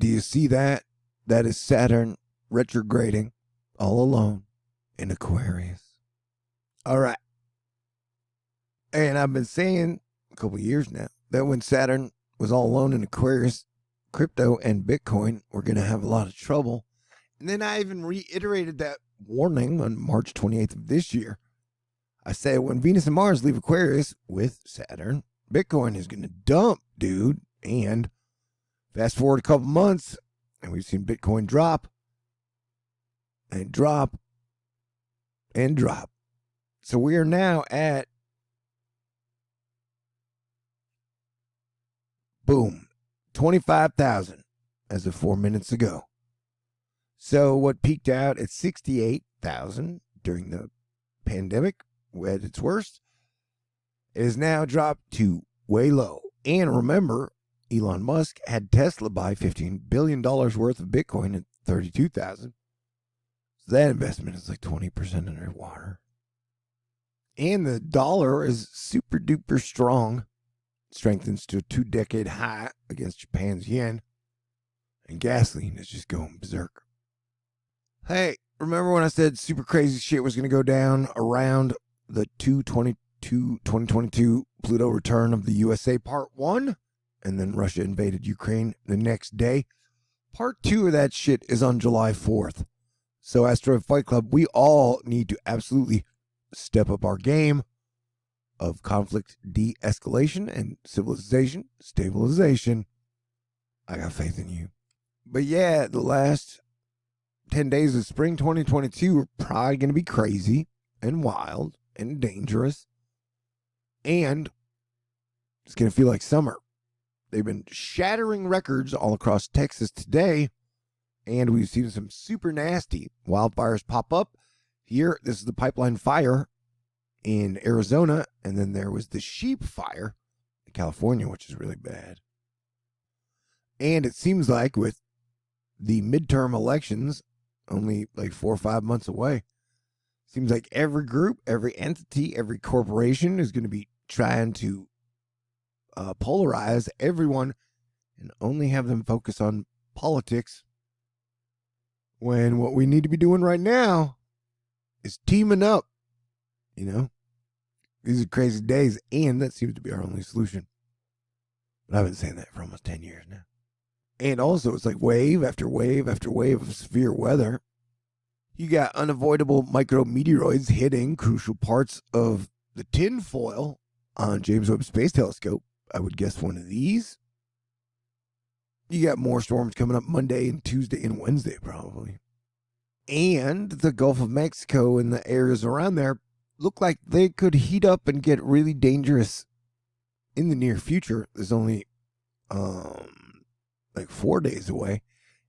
Do you see that? That is Saturn retrograding all alone in Aquarius. All right. And I've been saying a couple of years now that when Saturn was all alone in Aquarius, crypto and Bitcoin were going to have a lot of trouble. And then I even reiterated that warning on March 28th of this year. I said when Venus and Mars leave Aquarius with Saturn, Bitcoin is going to dump, dude. And fast forward a couple months, and we've seen Bitcoin drop and drop and drop. So we are now at, boom, 25,000 as of 4 minutes ago. So what peaked out at 68,000 during the pandemic at its worst, it has now dropped to way low. And remember, Elon Musk had Tesla buy $15 billion worth of Bitcoin at 32,000. So that investment is like 20% underwater. And the dollar is super duper strong. Strengthens to a 2-decade high against Japan's yen. And gasoline is just going berserk. Hey, remember when I said super crazy shit was going to go down around the 2022 Pluto return of the USA Part 1? And then Russia invaded Ukraine the next day. Part 2 of that shit is on July 4th. So Asteroid Fight Club, we all need to absolutely step up our game of conflict de-escalation and civilization stabilization. I got faith in you. But yeah, the last 10 days of spring 2022 are probably going to be crazy and wild and dangerous. And it's going to feel like summer. They've been shattering records all across Texas today. And we've seen some super nasty wildfires pop up. Here, this is the pipeline fire in Arizona. And then there was the sheep fire in California, which is really bad. And it seems like with the midterm elections only like 4 or 5 months away, seems like every group, every entity, every corporation is going to be trying to polarize everyone and only have them focus on politics, when what we need to be doing right now is teaming up. You know, these are crazy days, and that seems to be our only solution. But I've been saying that for almost 10 years now. And also, it's like wave after wave after wave of severe weather. You got unavoidable micrometeoroids hitting crucial parts of the tinfoil on James Webb Space Telescope. I would guess one of these. You got more storms coming up Monday and Tuesday and Wednesday, probably. And the Gulf of Mexico and the areas around there look like they could heat up and get really dangerous in the near future. There's only like 4 days away.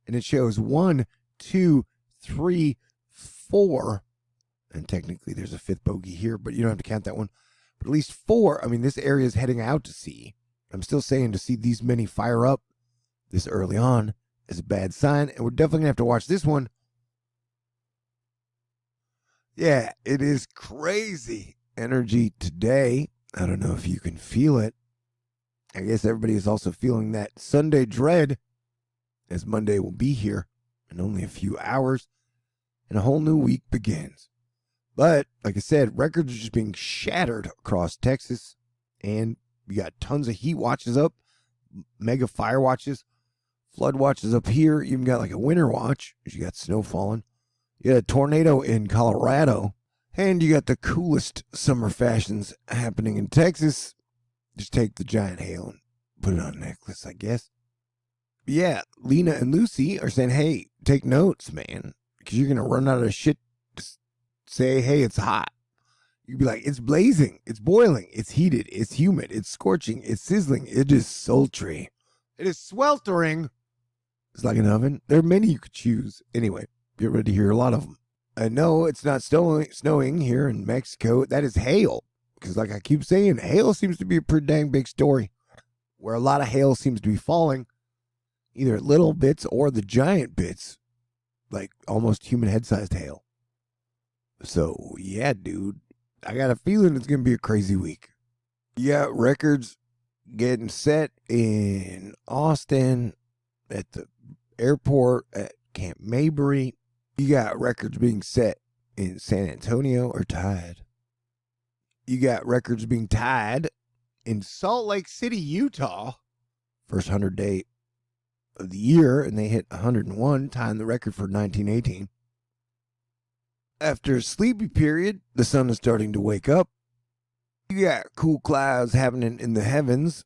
And it shows 1, 2, 3, 4. And technically there's a 5th bogey here, but you don't have to count that one. But at least 4. I mean, this area is heading out to sea. I'm still saying to see these many fire up this early on is a bad sign. And we're definitely going to have to watch this one. Yeah, it is crazy energy today. I don't know if you can feel it. I guess everybody is also feeling that Sunday dread, as Monday will be here in only a few hours, and a whole new week begins. But, like I said, records are just being shattered across Texas, and you got tons of heat watches up, mega fire watches, flood watches up here. You even got like a winter watch, because you got snow falling. You got a tornado in Colorado, and you got the coolest summer fashions happening in Texas. Just take the giant hail and put it on a necklace, I guess. But yeah, Lena and Lucy are saying, hey, take notes, man, because you're going to run out of shit to say, hey, it's hot. You'd be like, it's blazing, it's boiling, it's heated, it's humid, it's scorching, it's sizzling, it is sultry, it is sweltering. It's like an oven. There are many you could choose. Anyway, get ready to hear a lot of them. I know it's not snowing here in Mexico. That is hail. Because like I keep saying, hail seems to be a pretty dang big story. Where a lot of hail seems to be falling. Either little bits or the giant bits. Like almost human head-sized hail. So, yeah, dude. I got a feeling it's going to be a crazy week. You got records getting set in Austin at the Airport at Camp Mabry. You got records being set in San Antonio or tied. You got records being tied in Salt Lake City, Utah. First 100 day of the year, and they hit 101, tying the record for 1918. After a sleepy period, the sun is starting to wake up. You got cool clouds happening in the heavens.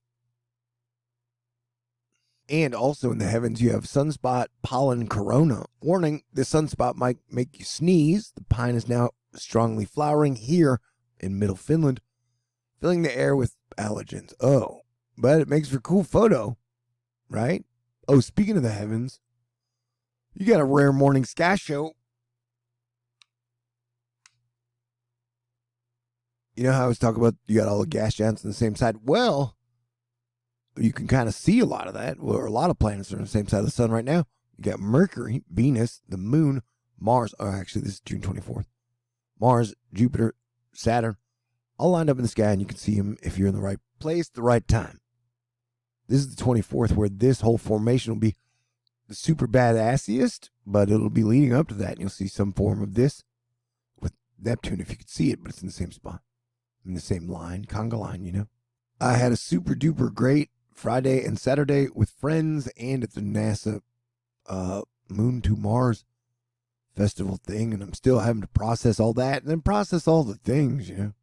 And also in the heavens, you have sunspot pollen corona. Warning, the sunspot might make you sneeze. The pine is now strongly flowering here in middle Finland, filling the air with allergens. Oh, but it makes for a cool photo, right? Oh, speaking of the heavens, you got a rare morning sky show. You know how I was talking about you got all the gas giants on the same side? Well, you can kind of see a lot of that, or a lot of planets are on the same side of the sun right now. You got Mercury, Venus, the Moon, Mars. Oh, actually, this is June 24th. Mars, Jupiter, Saturn, all lined up in the sky, and you can see them if you're in the right place at the right time. This is the 24th, where this whole formation will be the super badassiest, but it'll be leading up to that, and you'll see some form of this with Neptune if you could see it, but it's in the same spot, in the same line, conga line, you know. I had a super duper great Friday and Saturday with friends and at the NASA Moon to Mars festival thing, and I'm still having to process all that and then process all the things, you know.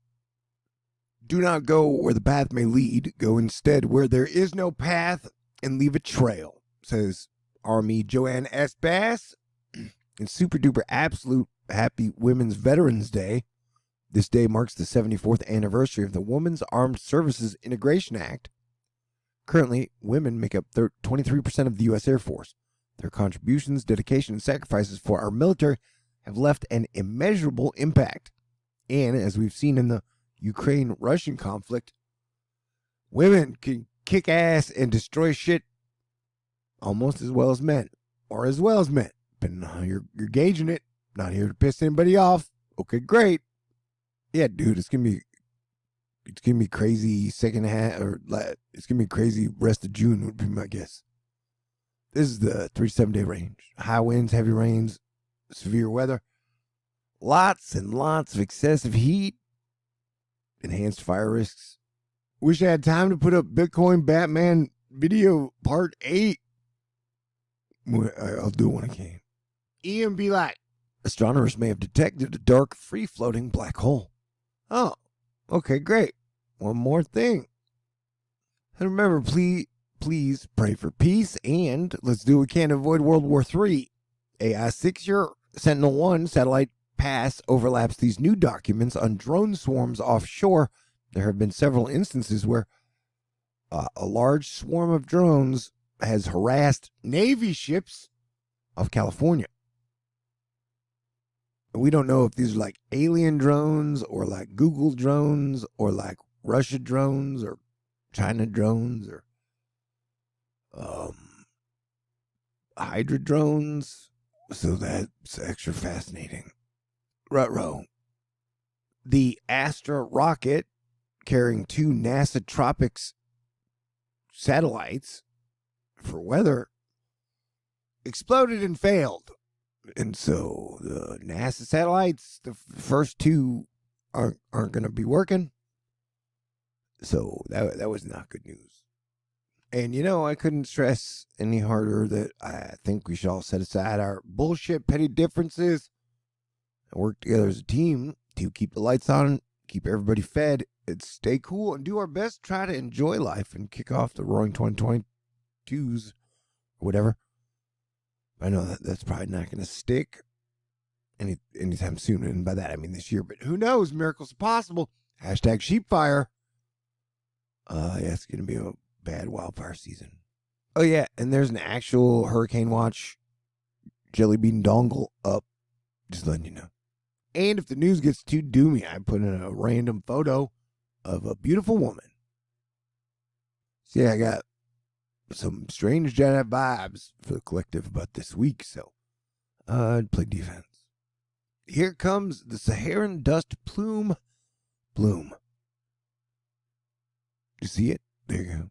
Do not go where the path may lead. Go instead where there is no path and leave a trail, says Army Joanne S. Bass. And super duper absolute happy Women's Veterans Day. This day marks the 74th anniversary of the Women's Armed Services Integration Act. Currently, women make up 23% of the U.S. Air Force. Their contributions, dedication, and sacrifices for our military have left an immeasurable impact. And as we've seen in the Ukraine-Russian conflict, women can kick ass and destroy shit almost as well as men, or as well as men, depending on how you're gauging it. Not here to piss anybody off. Okay, great. Yeah, dude, it's gonna be crazy second half, or it's gonna be crazy rest of June would be my guess. This is the 3 to 7 day range. High winds, heavy rains, severe weather, lots and lots of excessive heat, enhanced fire risks. Wish I had time to put up Bitcoin Batman video part 8. I'll do it when I can. Ian be like, astronomers may have detected a dark, free-floating black hole. Oh, okay, great. One more thing. And remember, please pray for peace, and let's do what we can to avoid World War III. AI-6 Sentinel-1 satellite pass overlaps these new documents on drone swarms offshore. There have been several instances where a large swarm of drones has harassed Navy ships off California. We don't know if these are like alien drones or like Google drones or like Russia drones or China drones or Hydra drones. So that's extra fascinating. Ruh-roh. The Astra rocket carrying 2 NASA Tropics satellites for weather exploded and failed. And so the NASA satellites, the first 2 aren't going to be working. So that was not good news. And you know, I couldn't stress any harder that I think we should all set aside our bullshit, petty differences and work together as a team to keep the lights on, keep everybody fed, and stay cool and do our best to try to enjoy life and kick off the roaring 2022s or whatever. I know that's probably not going to stick anytime soon, and by that I mean this year, but who knows? Miracles are possible. Hashtag sheepfire. Yeah, it's going to be a bad wildfire season. Oh yeah, and there's an actual hurricane watch jelly bean dongle up, just letting you know. And if the news gets too doomy, I put in a random photo of a beautiful woman. See, I got some strange Jedi vibes for the collective about this week, so I'd play defense. Here comes the Saharan dust plume bloom. You see it? There you go.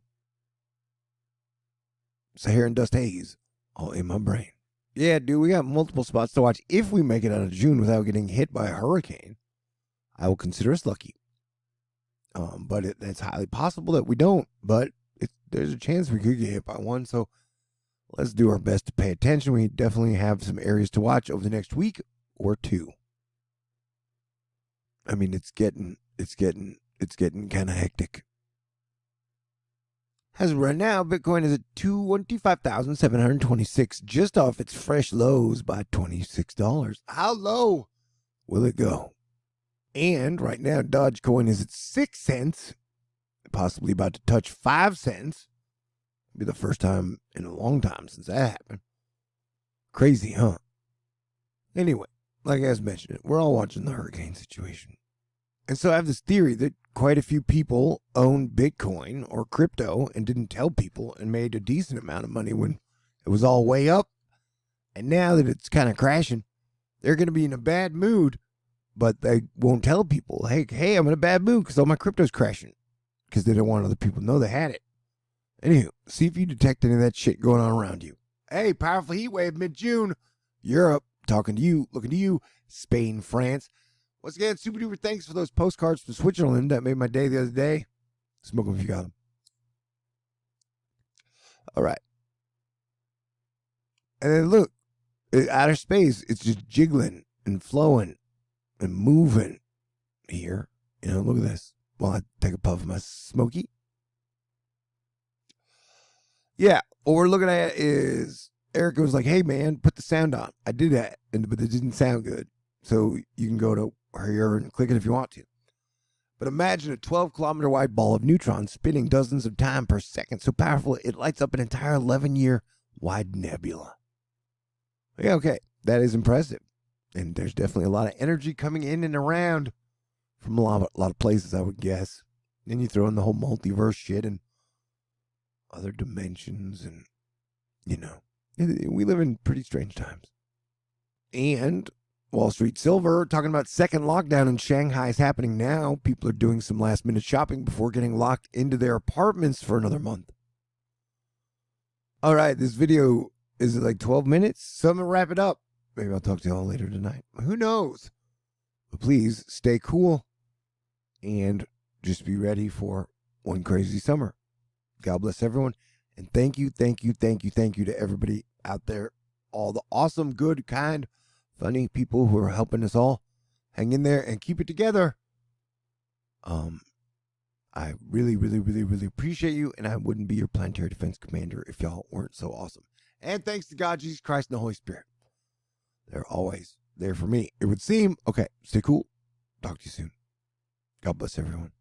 Saharan dust haze. all in my brain. Yeah, dude, we got multiple spots to watch. If we make it out of June without getting hit by a hurricane, I will consider us lucky. But it's highly possible that we don't. But there's a chance we could get hit by one. So let's do our best to pay attention. We definitely have some areas to watch over the next week or two. I mean, it's getting kind of hectic. As of right now, Bitcoin is at 25,726, just off its fresh lows by $26. How low will it go? And right now, Dogecoin is at 6 cents, possibly about to touch 5 cents. It'll be the first time in a long time since that happened. Crazy, huh? Anyway, like I mentioned, we're all watching the hurricane situation. And so I have this theory that quite a few people own Bitcoin or crypto and didn't tell people and made a decent amount of money when it was all way up. And now that it's kind of crashing, they're going to be in a bad mood, but they won't tell people, hey, I'm in a bad mood because all my crypto's crashing, because they don't want other people to know they had it. Anywho, see if you detect any of that shit going on around you. Hey, powerful heat wave mid-June. Europe, talking to you, looking to you. Spain, France. Once again, super duper thanks for those postcards from Switzerland. That made my day the other day. Smoke them if you got them. All right. And then look, outer space, it's just jiggling and flowing and moving here. You know, look at this. While I take a puff of my smoky. Yeah, what we're looking at is Erica was like, hey, man, put the sound on. I did that, but it didn't sound good. So you can go to here and click it if you want to. But imagine a 12-kilometer wide ball of neutrons spinning dozens of times per second, so powerful it lights up an entire 11-year wide nebula. Yeah, okay, that is impressive. And there's definitely a lot of energy coming in and around from a lot of places, I would guess. Then you throw in the whole multiverse shit and other dimensions, and, you know, we live in pretty strange times. And Wall Street Silver talking about second lockdown in Shanghai is happening now. People are doing some last-minute shopping before getting locked into their apartments for another month. All right, this video is like 12 minutes, so I'm going to wrap it up. Maybe I'll talk to y'all later tonight. Who knows? But please stay cool and just be ready for one crazy summer. God bless everyone. And thank you to everybody out there. All the awesome, good, kind, funny people who are helping us all hang in there and keep it together. I really appreciate you, and I wouldn't be your planetary defense commander if y'all weren't so awesome. And thanks to God, Jesus Christ, and the Holy Spirit. They're always there for me, it would seem. Okay, stay cool. Talk to you soon. God bless everyone.